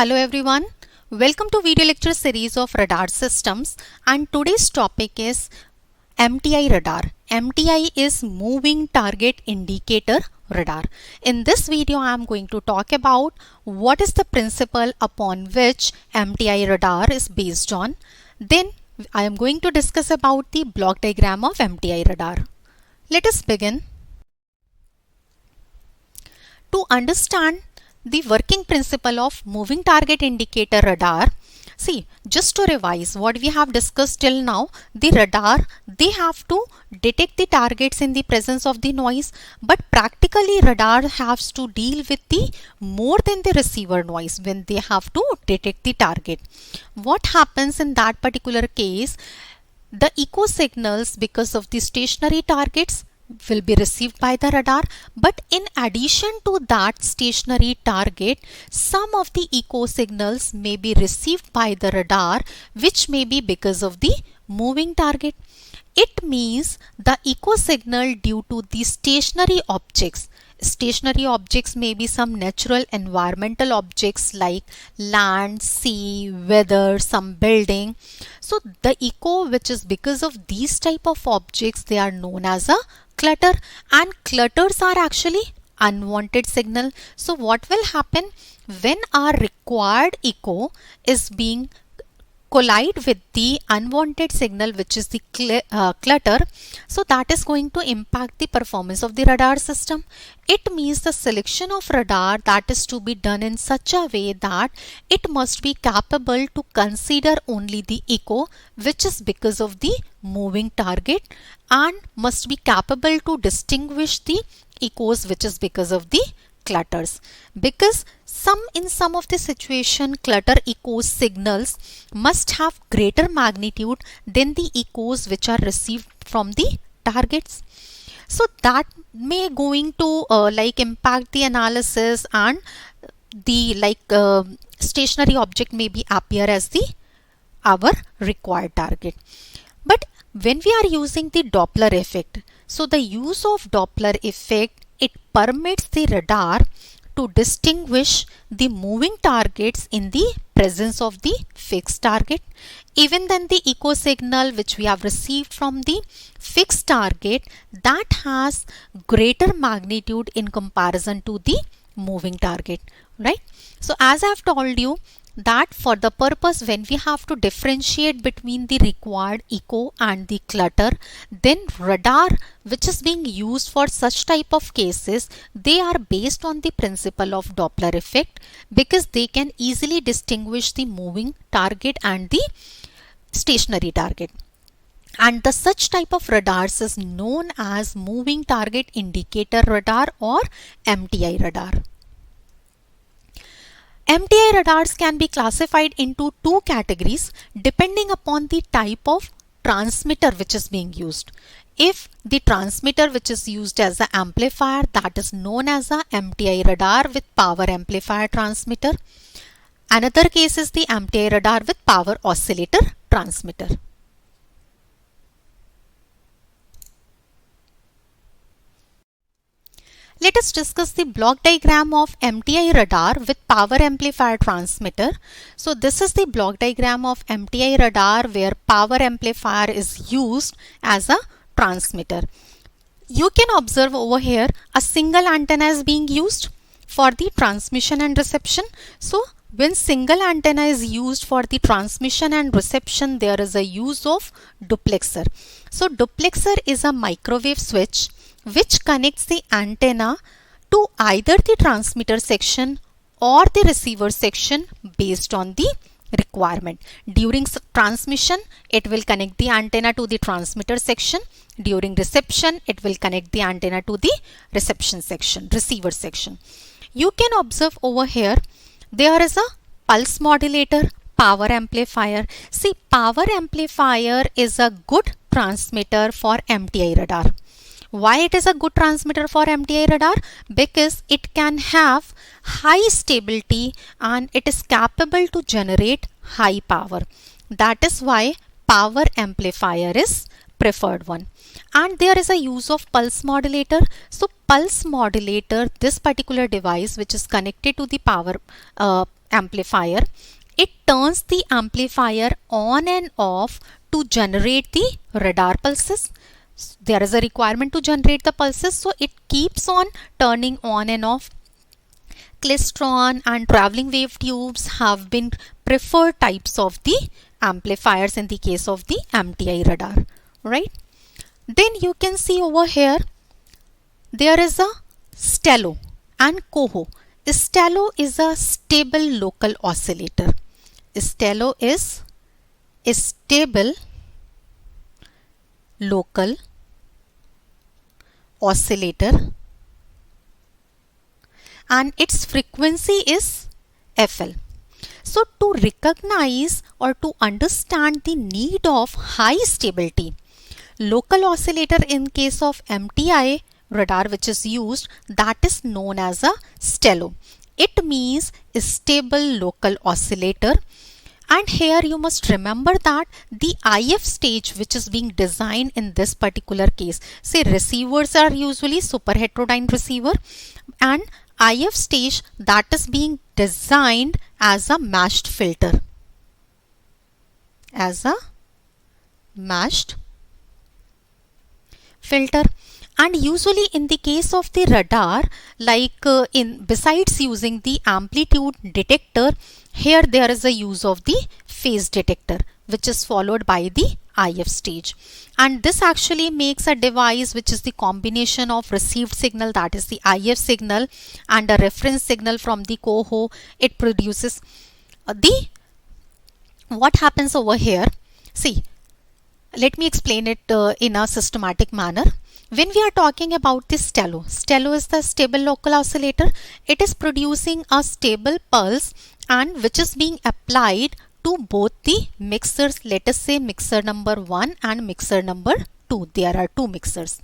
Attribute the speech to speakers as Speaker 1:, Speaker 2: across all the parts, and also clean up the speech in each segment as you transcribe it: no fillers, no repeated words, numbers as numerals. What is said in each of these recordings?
Speaker 1: Hello everyone, welcome to video lecture series of radar systems, and today's topic is MTI radar. MTI is moving target indicator radar. In this video I am going to talk about what is the principle upon which MTI radar is based on. Then I am going to discuss about the block diagram of MTI radar. Let us begin. To understand the working principle of moving target indicator radar, see, just to revise what we have discussed till now, the radar, they have to detect the targets in the presence of the noise, but practically radar has to deal with the more than the receiver noise when they have to detect the target. What happens in that particular case? The echo signals, because of the stationary targets, will be received by the radar, but in addition to that stationary target, some of the echo signals may be received by the radar, which may be because of the moving target. It means the echo signal due to the stationary objects. Stationary objects may be some natural environmental objects like land, sea, weather, some building. So the echo which is because of these type of objects, they are known as a clutter, and clutters are actually unwanted signal. So what will happen when our required echo is being collide with the unwanted signal, which is the clutter, so that is going to impact the performance of the radar system. It means the selection of radar that is to be done in such a way that it must be capable to consider only the echo which is because of the moving target, and must be capable to distinguish the echoes which is because of the clutters, because in some of the situation clutter echo signals must have greater magnitude than the echoes which are received from the targets. So that may going to impact the analysis, and the stationary object may be appear as the our required target. But when we are using the Doppler effect, so the use of Doppler effect, it permits the radar to distinguish the moving targets in the presence of the fixed target. Even then the echo signal which we have received from the fixed target, that has greater magnitude in comparison to the moving target, right? So as I have told you, that for the purpose when we have to differentiate between the required echo and the clutter, then radar which is being used for such type of cases, they are based on the principle of Doppler effect, because they can easily distinguish the moving target and the stationary target. And the such type of radars is known as moving target indicator radar or MTI radar. MTI radars can be classified into two categories depending upon the type of transmitter which is being used. If the transmitter which is used as an amplifier, that is known as a MTI radar with power amplifier transmitter. Another case is the MTI radar with power oscillator transmitter. Let us discuss the block diagram of MTI radar with power amplifier transmitter. So this is the block diagram of MTI radar where power amplifier is used as a transmitter. You can observe over here a single antenna is being used for the transmission and reception. So when single antenna is used for the transmission and reception, there is a use of duplexer. So duplexer is a microwave switch which connects the antenna to either the transmitter section or the receiver section based on the requirement. During transmission, it will connect the antenna to the transmitter section. During reception, it will connect the antenna to the receiver section. You can observe over here, there is a pulse modulator, power amplifier. See, power amplifier is a good transmitter for MTI radar. Why it is a good transmitter for MTI radar? Because it can have high stability and it is capable to generate high power. That is why power amplifier is preferred one. And there is a use of pulse modulator. So pulse modulator, this particular device which is connected to the power amplifier, it turns the amplifier on and off to generate the radar pulses. There is a requirement to generate the pulses, so it keeps on turning on and off. Klystron and traveling wave tubes have been preferred types of the amplifiers in the case of the MTI radar, right? Then you can see over here there is a stello and coho. Stello is a stable local oscillator. Stello is a stable local oscillator and its frequency is FL. So to recognize or to understand the need of high stability, local oscillator in case of MTI radar which is used, that is known as a stello. It means a stable local oscillator. And here you must remember that the IF stage which is being designed in this particular case, say receivers are usually super heterodyne receiver, and IF stage that is being designed as a matched filter. As a matched filter. And usually in the case of the radar, like besides using the amplitude detector, here there is a use of the phase detector which is followed by the IF stage. And this actually makes a device which is the combination of received signal, that is the IF signal, and a reference signal from the coho. It produces what happens over here. See, let me explain it in a systematic manner. When we are talking about the stello, stello is the stable local oscillator. It is producing a stable pulse and which is being applied to both the mixers. Let us say mixer number 1 and mixer number 2. There are two mixers.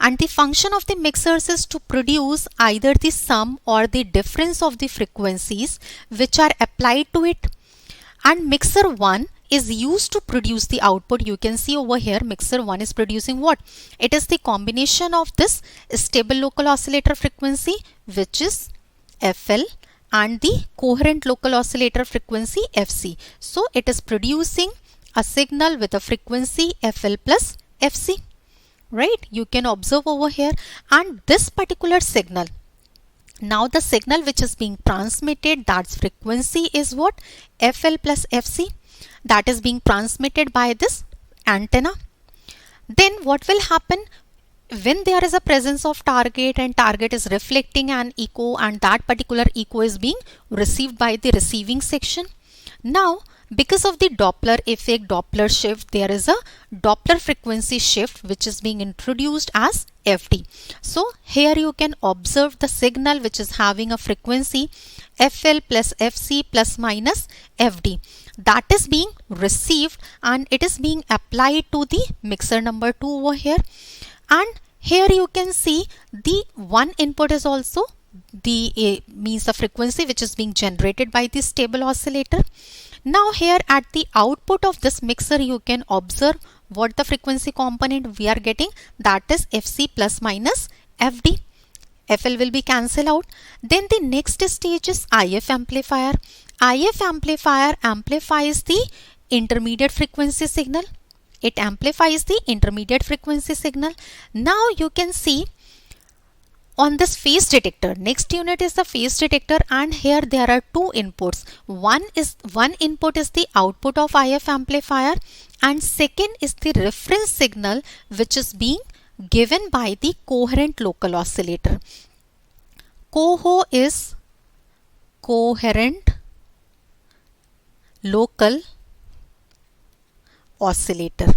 Speaker 1: And the function of the mixers is to produce either the sum or the difference of the frequencies which are applied to it. And mixer 1 is used to produce the output. You can see over here mixer 1 is producing what? It is the combination of this stable local oscillator frequency which is FL and the coherent local oscillator frequency FC. So it is producing a signal with a frequency FL plus FC, right? You can observe over here. And this particular signal, now the signal which is being transmitted, that's frequency is what? FL plus FC. That is being transmitted by this antenna. Then what will happen when there is a presence of target and target is reflecting an echo, and that particular echo is being received by the receiving section? Now because of the Doppler effect, Doppler shift, there is a Doppler frequency shift which is being introduced as FD. So here you can observe the signal which is having a frequency FL plus FC plus minus FD. That is being received and it is being applied to the mixer number 2 over here. And here you can see the one input is also the means the frequency which is being generated by the stable oscillator. Now here at the output of this mixer you can observe what the frequency component we are getting, that is FC plus minus FD. FL will be cancelled out. Then the next stage is IF amplifier. IF amplifier amplifies the intermediate frequency signal. It amplifies the intermediate frequency signal. Now you can see on this phase detector, next unit is the phase detector, and here there are two inputs. One input is the output of IF amplifier and second is the reference signal which is being given by the coherent local oscillator. Coho is coherent local oscillator,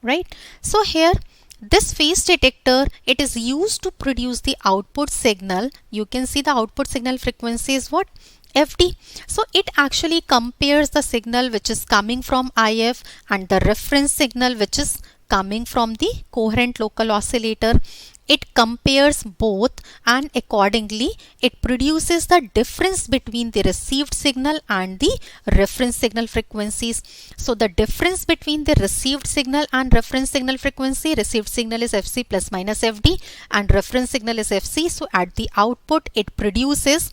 Speaker 1: right? So here this phase detector, it is used to produce the output signal. You can see the output signal frequency is what? FD. So it actually compares the signal which is coming from IF and the reference signal which is coming from the coherent local oscillator, it compares both, and accordingly it produces the difference between the received signal and the reference signal frequencies. So the difference between the received signal and reference signal frequency, received signal is Fc plus minus Fd and reference signal is Fc. So at the output it produces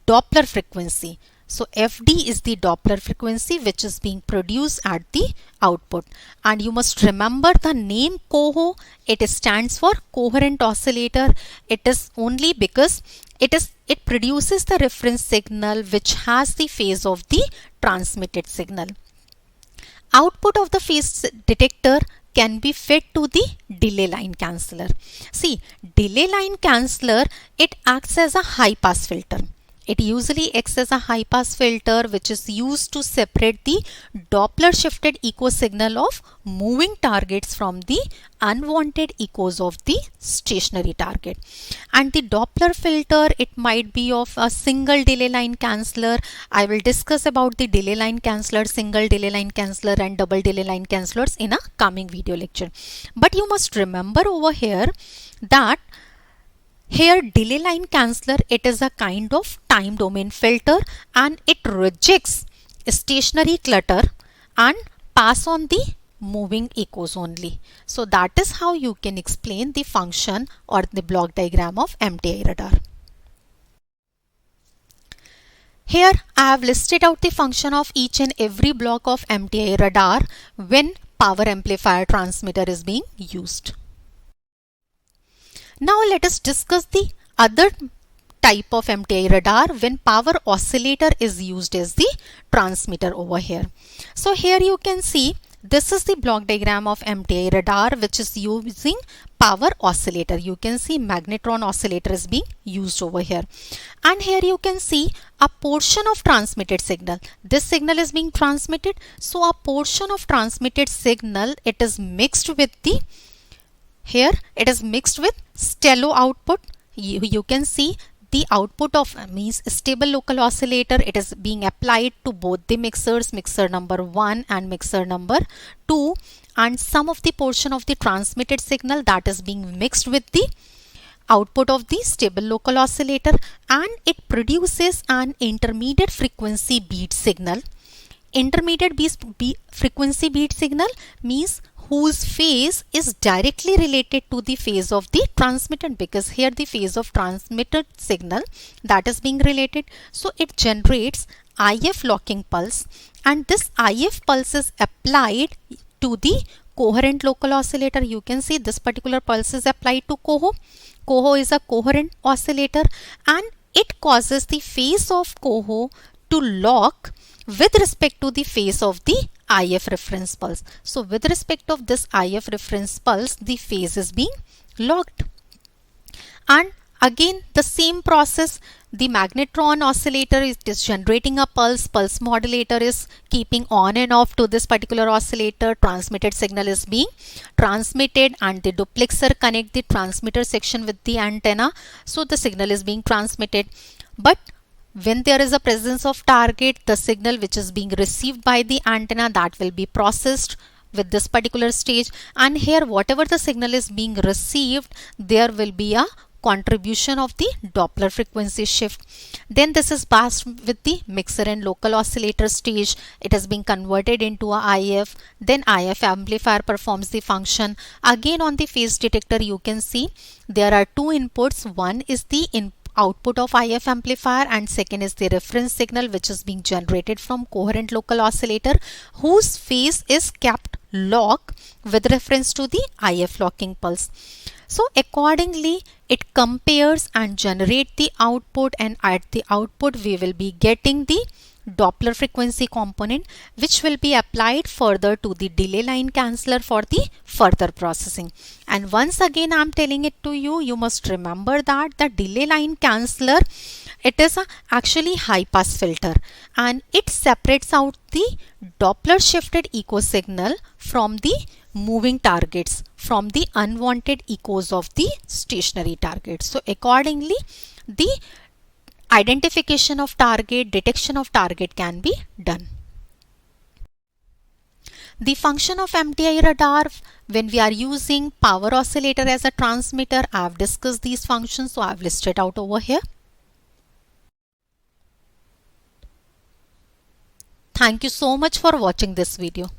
Speaker 1: Doppler frequency. So Fd is the Doppler frequency which is being produced at the output. And you must remember the name Coho. It stands for coherent oscillator. It is only because it produces the reference signal which has the phase of the transmitted signal. Output of the phase detector can be fed to the delay line canceller. See, delay line canceller, it acts as a high pass filter. It usually acts as a high pass filter which is used to separate the Doppler shifted echo signal of moving targets from the unwanted echoes of the stationary target. And the Doppler filter, it might be of a single delay line canceller. I will discuss about the delay line canceller, single delay line canceller and double delay line cancellers in a coming video lecture. But you must remember over here that here delay line canceller, it is a kind of time domain filter and it rejects stationary clutter and pass on the moving echoes only. So that is how you can explain the function or the block diagram of MTI radar. Here I have listed out the function of each and every block of MTI radar when power amplifier transmitter is being used. Now let us discuss the other type of MTI radar when power oscillator is used as the transmitter over here. So here you can see this is the block diagram of MTI radar which is using power oscillator. You can see magnetron oscillator is being used over here. And here you can see a portion of transmitted signal. This signal is being transmitted. So a portion of transmitted signal, it is mixed with the here it is mixed with stereo output. You can see the output of means stable local oscillator. It is being applied to both the mixers, mixer number 1 and mixer number 2, and some of the portion of the transmitted signal that is being mixed with the output of the stable local oscillator, and it produces an intermediate frequency beat signal. Intermediate frequency beat signal means whose phase is directly related to the phase of the transmitted, because here the phase of transmitted signal that is being related. So it generates IF locking pulse, and this IF pulse is applied to the coherent local oscillator. You can see this particular pulse is applied to Coho. Coho is a coherent oscillator and it causes the phase of Coho to lock with respect to the phase of the IF reference pulse. So with respect of this IF reference pulse, the phase is being locked. And again the same process, the magnetron oscillator is generating a pulse. Pulse modulator is keeping on and off to this particular oscillator. Transmitted signal is being transmitted and the duplexer connect the transmitter section with the antenna. So the signal is being transmitted. But when there is a presence of target, the signal which is being received by the antenna, that will be processed with this particular stage, and here whatever the signal is being received, there will be a contribution of the Doppler frequency shift. Then this is passed with the mixer and local oscillator stage. It has been converted into a IF. Then IF amplifier performs the function. Again on the phase detector you can see there are two inputs. One is the output of IF amplifier and second is the reference signal which is being generated from coherent local oscillator whose phase is kept lock with reference to the IF locking pulse. So accordingly it compares and generate the output, and at the output we will be getting the Doppler frequency component which will be applied further to the delay line canceller for the further processing. And once again I am telling it to you, you must remember that the delay line canceller, it is a actually high pass filter and it separates out the Doppler shifted echo signal from the moving targets, from the unwanted echoes of the stationary targets. So accordingly the identification of target, detection of target can be done. The function of MTI radar when we are using power oscillator as a transmitter, I have discussed these functions, so I have listed out over here. Thank you so much for watching this video.